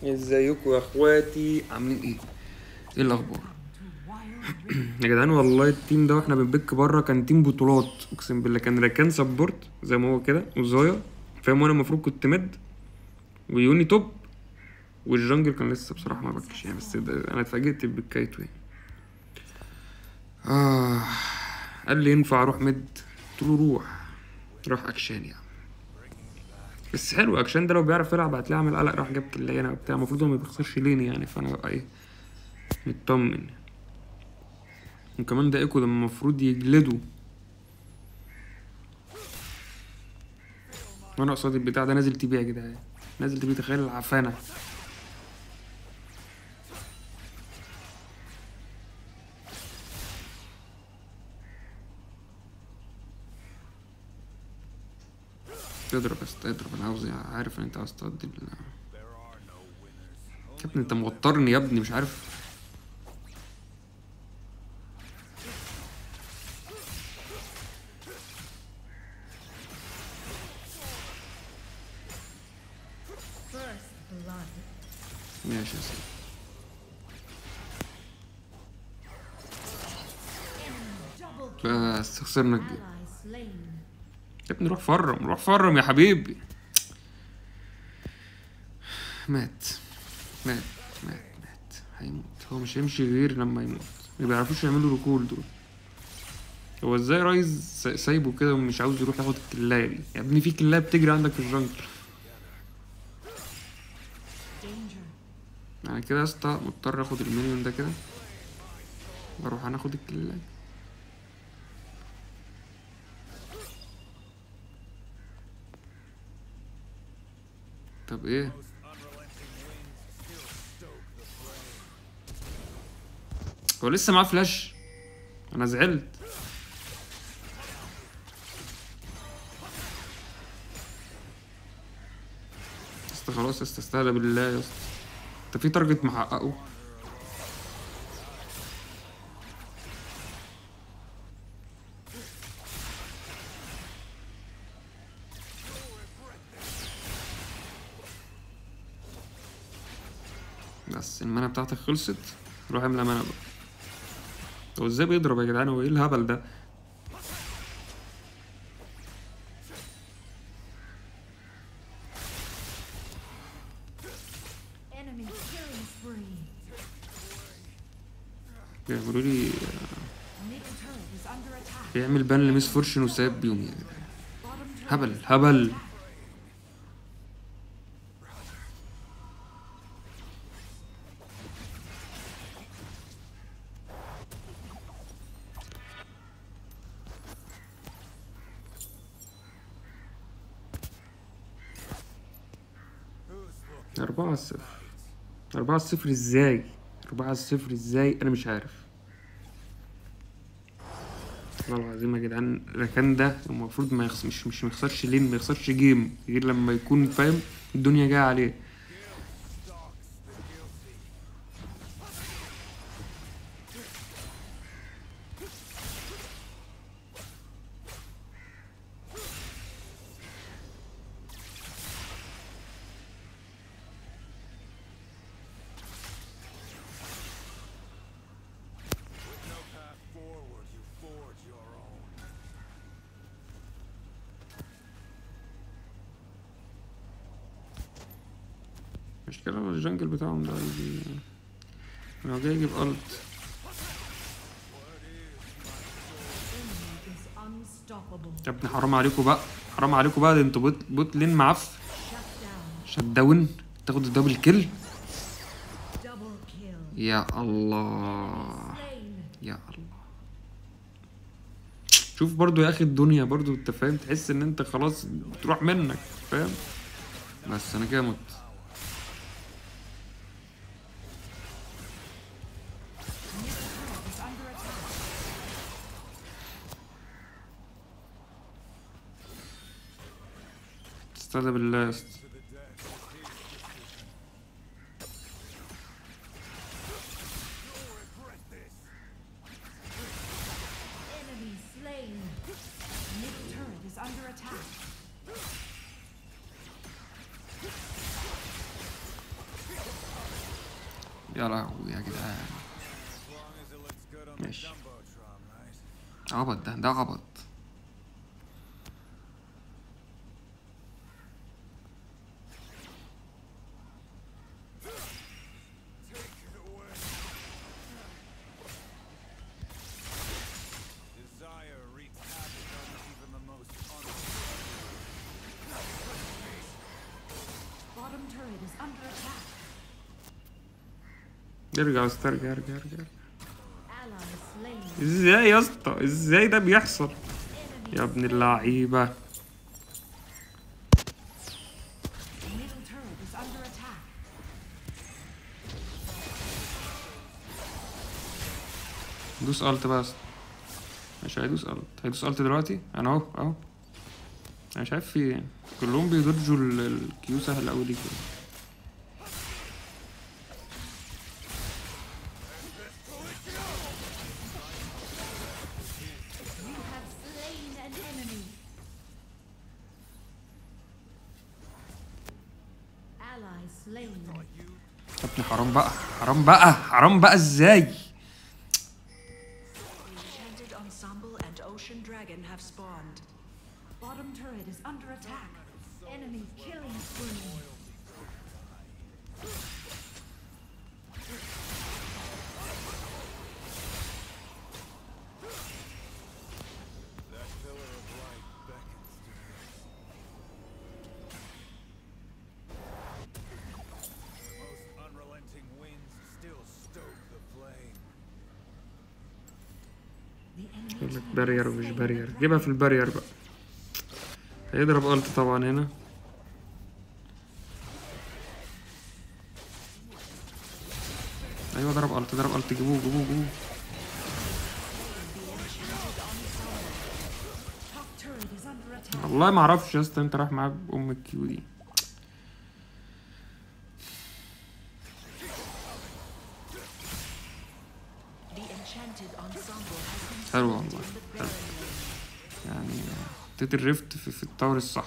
ازيكم يا اخواتي، عاملين ايه؟ ايه الاخبار؟ يا جدعان والله التيم ده واحنا بنبك بره كان تيم بطولات، اقسم بالله. كان راكان سبورت زي ما هو كده وزايا، فاهم؟ وانا المفروض كنت مد ويوني توب، والجنجل كان لسه بصراحه ما بكش يعني، بس انا اتفاجئت ببكايته يعني. قال لي ينفع اروح مد؟ قلت له روح اكشان يعني. بس حلو اكشان ده، لو بيعرف يلعب هتلاقيه عامل قلق، راح جاب كلايه انا وبتاع. المفروض هو ما بيخسرش ليني يعني، فانا بقى ايه، مطمن. وكمان ده ايكو ده المفروض يجلده، وانا قصاد البتاع ده نازل تبيع يا جدعان، نازل تبيع. تخيل العفانه. اضرب بس اضرب، انا عاوز، عارف ان انت عاوز تقضي يا ابني انت موترني يا ابني، مش عارف. ماشي يا سيدي. بس خسرنا الجيم يا ابني. روح فرم، روح فرم يا حبيبي. مات مات مات هيموت. هو مش هيمشي غير لما يموت. ما بيعرفوش يعملوا ركول دول. هو ازاي رايز سايبه كده ومش عاوز يروح ياخد الكلاية دي؟ يا ابني في كلاية بتجري عندك في الجنجل. انا كده يا اسطى مضطر اخد المينيون ده كده، واروح انا اخد الكلاية. طب ايه؟ هو لسه معاه فلاش؟ انا زعلت. اسطى خلاص يا اسطى، استهدى بالله يا اسطى. انت في تارجت محققه؟ بس المانا بتاعتك خلصت، روح املى مانا بقى. هو ازاي بيضرب يا جدعان؟ هو ايه الهبل ده؟ بيعملوا لي، بيعمل بان لميس فورشن وسايب بيهم يا جدعان. هبل هبل. 4-0. 4-0 ازاي؟ 4-0 ازاي؟ انا مش عارف والله العظيم يا جدعان. الركان ده المفروض ما يخسر، مش ما يخسرش لين، ما يخسرش جيم غير لما يكون فاهم الدنيا جايه عليه. مش كده الجنجل بتاعهم ده لو جاي يجيب الت. يا ابني حرام عليكم بقى، حرام عليكم بقى، ده انتوا بوت لين معفن. شات داون، تاخد الدبل كيل. يا الله يا الله. شوف برضو يا اخي الدنيا برضو، انت فاهم، تحس ان انت خلاص بتروح منك، فاهم؟ بس انا كده مت. استهدى بالله يا اسطى. يا لهوي يا جدعان. ماشي. عبط ده عبط. ارجع استرجع ارجع. ازاي يا اسطى؟ ازاي ده بيحصل يا ابن اللعيبه؟ دوس الت بس. مش هيدوس الت، هيدوس الت دلوقتي. انا اهو انا مش عارف في كلهم بيدرجوا الكيو سهل اوي ليه كده. يا ابني حرام بقى حرام بقى حرام بقى ازاي؟ يقول لك بارير ومش بارير، جيبها في البارير بقى. هيضرب الت طبعا هنا. ايوه ضرب الت جيبوه. والله ما اعرفش يا اسطى، انت رايح معاه بام الكيو دي. حلو والله حلو. يعني حطيت الريفت في الطور الصح.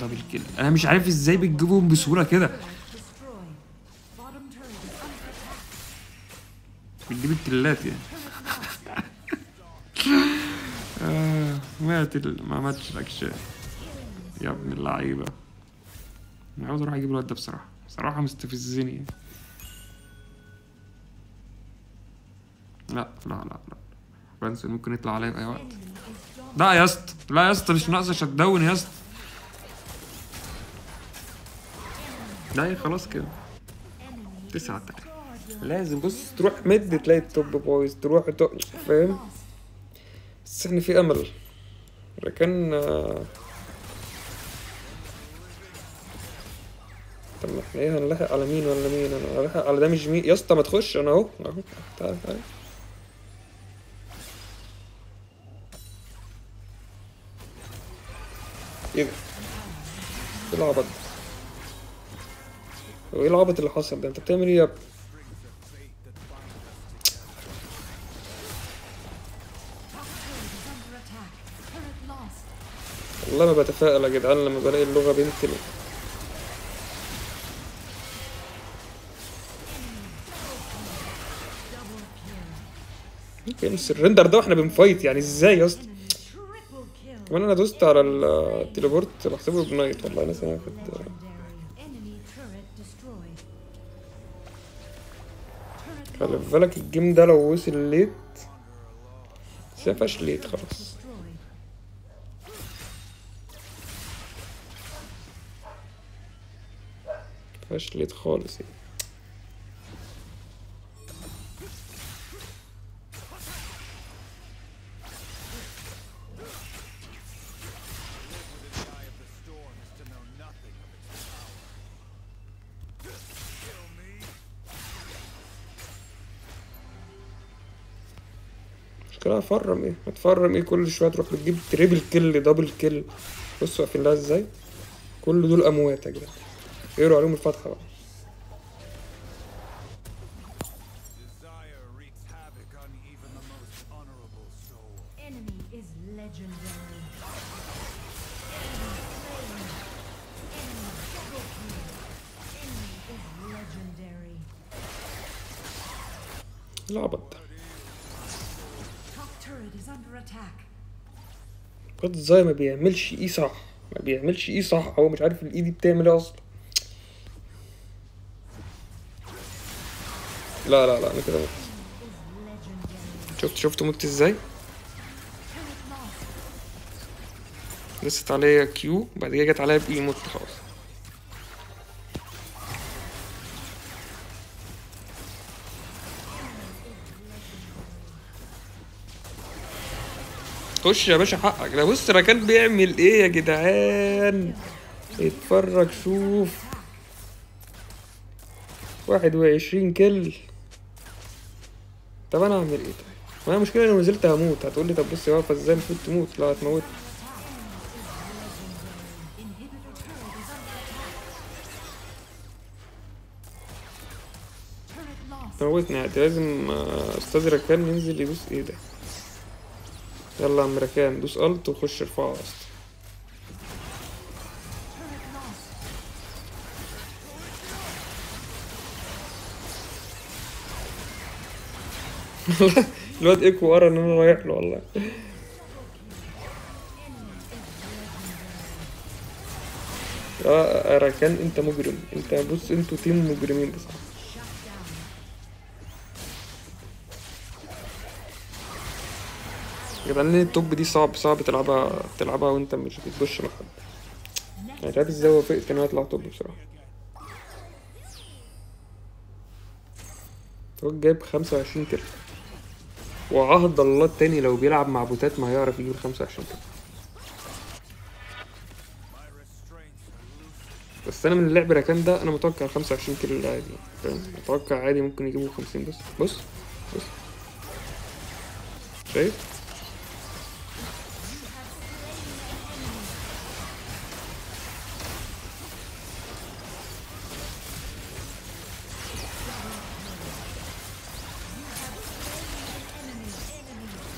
دبل كيل. انا مش عارف ازاي بتجيبهم بسهوله كده. بتجيب الكلات يعني. ما ماتش الاكشن يا ابن اللعيبه. انا عاوز اروح اجيب الواد ده بصراحه مستفزني يعني. لا بنسى ممكن يطلع عليا في اي وقت. لا يا اسطى مش ناقصه شت داون يا اسطى. لا خلاص كده 9. لازم بص تروح مد تلاقي التوب بويز، تروح فاهم. بس احنا في امل لكن طب احنا ايه هنلحق على مين ولا مين؟ انا هلحق على ده مش مين يا اسطى. ما تخش انا اهو تعال ايه ده؟ ايه العبط ده؟ وايه العبط اللي حصل ده؟ انت بتعمل ايه يا ابني؟ والله ما بتفائل يا جدعان لما بلاقي اللغة بنت الريندر ده واحنا بنفايت يعني ازاي يا اسطى؟ كمان انا دوست على التليبورت بحسبه بنايت. والله ناس انا كنت خلي بالك الجيم ده لو وصل ليت بس مفيهاش ليت خلاص. مفيهاش ليت خالص يعني. كده هفرم ايه؟ هتفرم ايه؟ كل شويه تروح بتجيب تريبل كيل دبل كيل. بصوا واقفين لها ازاي؟ كل دول اموات يا جدعان. اقروا عليهم الفتحه بقى. العبط ده بجد. ازاي ما بيعملش ايه صح؟ ما بيعملش ايه صح؟ هو مش عارف الايد دي بتعمل ايه اصلا. لا لا لا انا كده مت. شفت مت ازاي؟ لست عليا كيو بعد كده جت عليا باي مت خلاص. خش يا باشا حقك ده. بص راكان بيعمل ايه يا جدعان؟ اتفرج شوف 21 كل. طب انا اعمل ايه طيب؟ ما انا المشكله لو نزلت هموت. هتقولي طب بص واقفه ازاي المفروض تموت. لا هتموت. موتني عادي. لازم استاذ ركان ينزل يدوس ايه ده. يلا يا عم ركان دوس الت وخش ارفعه اصلا. الواد ايكو ورا ان انا رايح له والله. يا ركان انت مجرم. انت بص انتوا تيم مجرمين بصراحه. يا جدعان ليه التوب دي صعب تلعبها وانت مش بتبش مع حد. يعني مش عارف ازاي وافقت ان انا اطلع توب بصراحه. هو جايب 25 كيلو وعهد الله التاني لو بيلعب مع بوتات ما هيعرف يجيب 25 كيلو. بس انا من اللعب ركان ده انا متوقع 25 كيلو عادي. فاهم؟ متوقع عادي ممكن يجيبوا 50. بص شايف.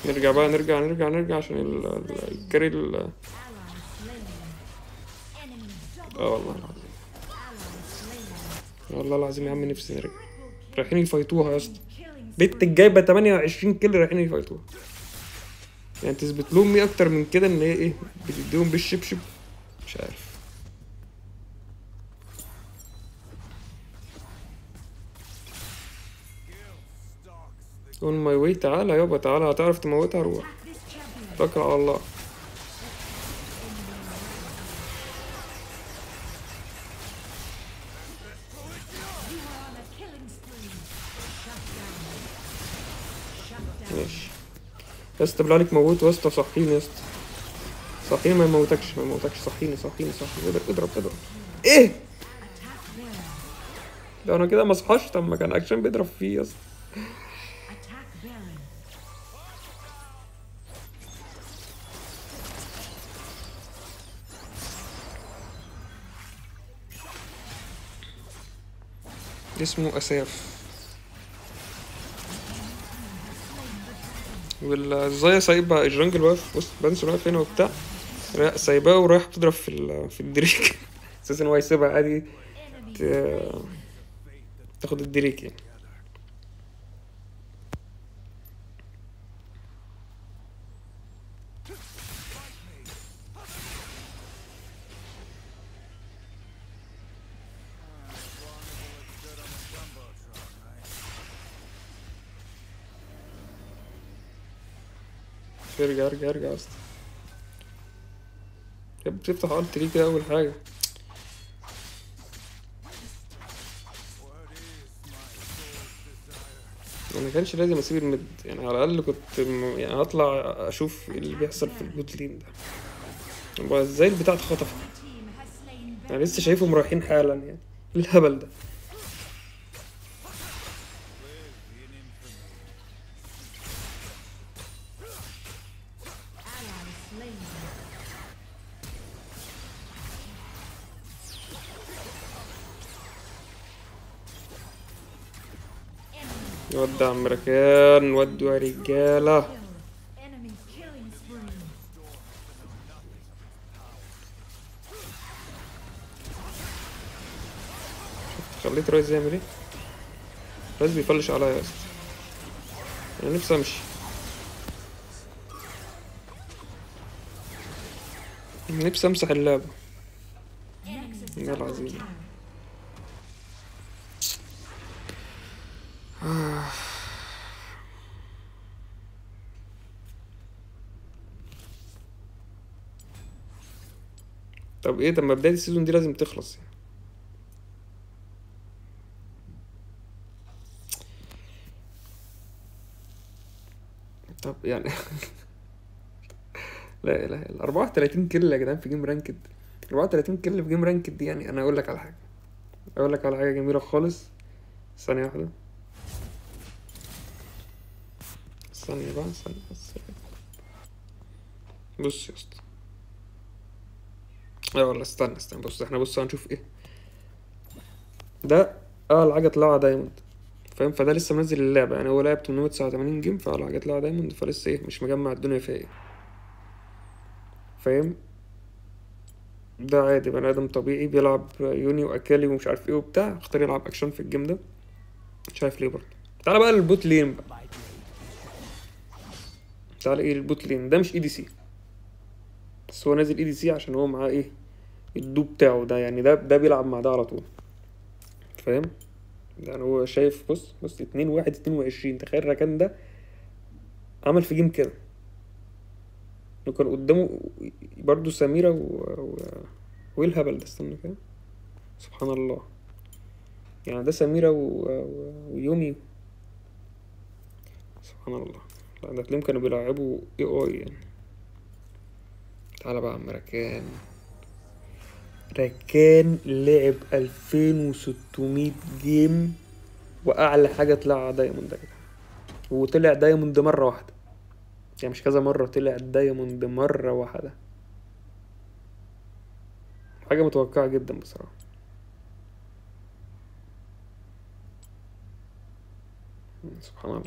نرجع بقى نرجع عشان الكاري والله العظيم. والله العظيم يا عم نفسي نرجع. رايحين يفايتوها يا اسطى. بنت الجايبه 28 كيلو رايحين يفايتوها. يعني تثبت لهم ايه اكتر من كده ان هي ايه بتديهم بالشبشب. مش عارف. اون ماي واي. تعالى يابا تعالى. هتعرف تموتها. روح توكل على الله. ماشي يا اسطى بالله عليك موته يا اسطى. صحيني يا اسطى. صحيني. ما يموتكش صحيني. اضرب. ايه ده؟ انا كده ما اصحاش. طب ما كان اكشن بيضرب فيه يا اسطى. اسمه اساف. والزايا سايبه الجنجل واقف. بص بنسون واقف هنا وبتاع. سايباه ورايح تضرب في الدريك. اساسا هو هيسيبها عادي تاخد الدريك يعني. ارجع يا اسطى. بتفتح الت ليه كده اول حاجه؟ انا كانش لازم اسيب المد. يعني على الاقل كنت يعني هطلع اشوف ايه اللي بيحصل في البوت لين ده. هو ازاي البتاع اتخطف؟ انا لسه شايفهم رايحين حالا يعني. ايه الهبل ده؟ ودع عم ركان. ودوا يا رجاله. خليت رايز يعمل ايه؟ رايز بيفلش عليا يا اسطى. انا نفسي امشي، نفسي امسح اللعبة يا العظيم. طب ايه، طب ما بداية السيزون دي لازم تخلص يعني. طب يعني لا اله الا 34 كيل يا جدعان في جيم رانكد. 34 كيل في جيم رانكد دي، يعني انا اقول لك على حاجة، اقول لك على حاجة جميلة خالص. ثانية واحدة، ثانية بقى، ثانية بس. بص يا اسطى، لا والله استنى بص، احنا بص هنشوف ايه ده. اعلى حاجة طلعها دايموند، فاهم؟ فده لسه منزل اللعبة، يعني هو لعب 889 جيم، فاعلى حاجة طلعها دايموند، فلسه ايه مش مجمع الدنيا فيها ايه، فاهم؟ ده عادي، بني ادم طبيعي بيلعب يوني واكالي ومش عارف ايه وبتاع، اختار يلعب اكشن في الجيم ده، مش عارف ليه برضه. تعالى بقى للبوت لين بقى، تعالى ايه البوت لين ده، مش اي دي سي، بس هو نازل اي دي سي عشان هو معاه ايه الدو بتاعه ده، يعني ده بيلعب مع ده على طول، فاهم؟ يعني هو شايف، بص 2-1-22، تخيل الركان ده عمل في جيم كده، وكان قدامه برضه سميرة وايه الهبل ده، استنى كده، سبحان الله. يعني ده سميرة ويومي، سبحان الله. لا ده تلاقيهم كانوا بيلعبوا اي يعني. تعالى بقى يا عم ركان، ركان لعب 2600 جيم، واعلى حاجة طلع دايموند ده كده، وطلع دايموند مرة واحدة، يعني مش كذا مرة، طلع دايموند مرة واحدة، حاجة متوقعة جدا بصراحة. سبحان الله.